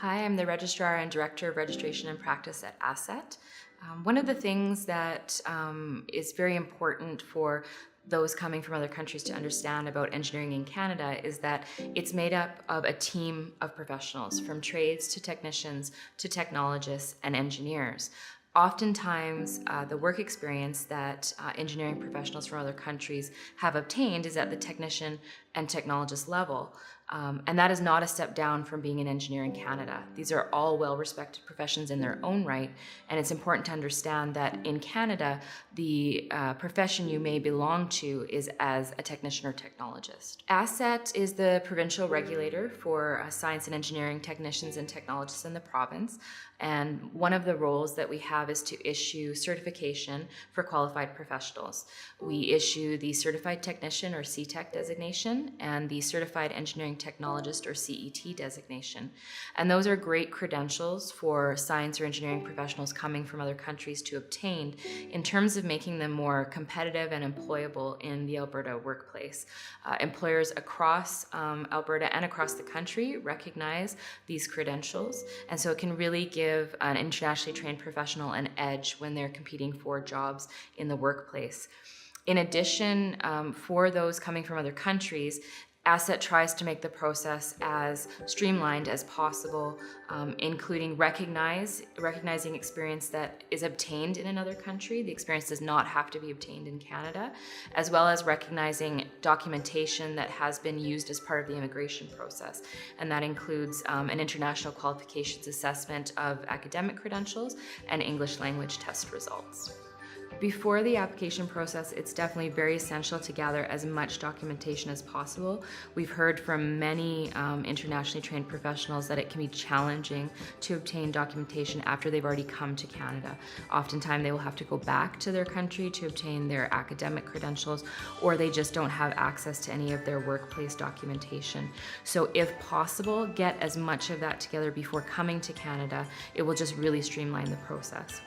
Hi, I'm the Registrar and Director of Registration and Practice at Asset. One of the things that is very important for those coming from other countries to understand about engineering in Canada is that it's made up of a team of professionals, from trades to technicians to technologists and engineers. Oftentimes, the work experience that engineering professionals from other countries have obtained is at the technician and technologist level. And that is not a step down from being an engineer in Canada. These are all well-respected professions in their own right, and it's important to understand that in Canada, the profession you may belong to is as a technician or technologist. ASET is the provincial regulator for science and engineering technicians and technologists in the province, and one of the roles that we have is to issue certification for qualified professionals. We issue the Certified Technician or CTEC designation and the Certified Engineering Technologist or CET designation. And those are great credentials for science or engineering professionals coming from other countries to obtain in terms of making them more competitive and employable in the Alberta workplace. Employers across Alberta and across the country recognize these credentials, and so it can really give an internationally trained professional an edge when they're competing for jobs in the workplace. In addition, for those coming from other countries, Asset tries to make the process as streamlined as possible, including recognizing experience that is obtained in another country. The experience does not have to be obtained in Canada, as well as recognizing documentation that has been used as part of the immigration process. And that includes an international qualifications assessment of academic credentials and English language test results. Before the application process, it's definitely very essential to gather as much documentation as possible. We've heard from many internationally trained professionals that it can be challenging to obtain documentation after they've already come to Canada. Oftentimes they will have to go back to their country to obtain their academic credentials, or they just don't have access to any of their workplace documentation. So if possible, get as much of that together before coming to Canada. It will just really streamline the process.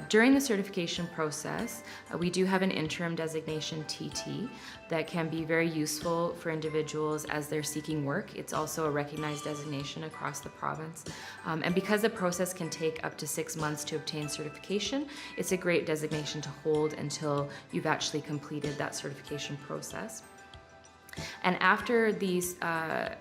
During the certification process, we do have an interim designation TT that can be very useful for individuals as they're seeking work. It's also a recognized designation across the province. And because the process can take up to 6 months to obtain certification, it's a great designation to hold until you've actually completed that certification process. And after the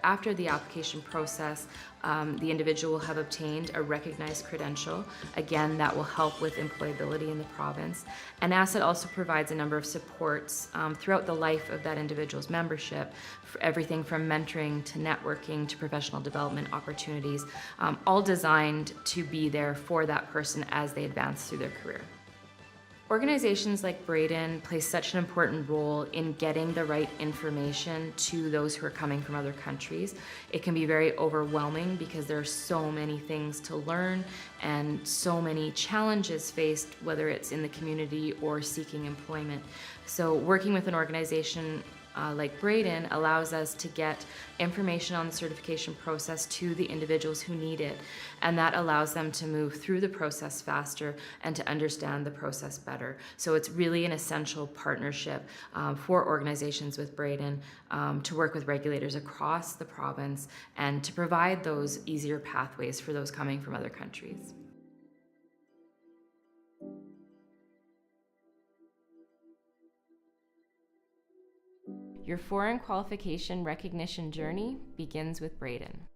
application process, the individual will have obtained a recognized credential. Again, that will help with employability in the province. And Asset also provides a number of supports throughout the life of that individual's membership, for everything from mentoring to networking to professional development opportunities, all designed to be there for that person as they advance through their career. Organizations like Braden play such an important role in getting the right information to those who are coming from other countries. It can be very overwhelming because there are so many things to learn and so many challenges faced, whether it's in the community or seeking employment. So working with an organization like Braden allows us to get information on the certification process to the individuals who need it, and that allows them to move through the process faster and to understand the process better. So it's really an essential partnership for organizations with Braden to work with regulators across the province and to provide those easier pathways for those coming from other countries. Your foreign qualification recognition journey begins with Braden.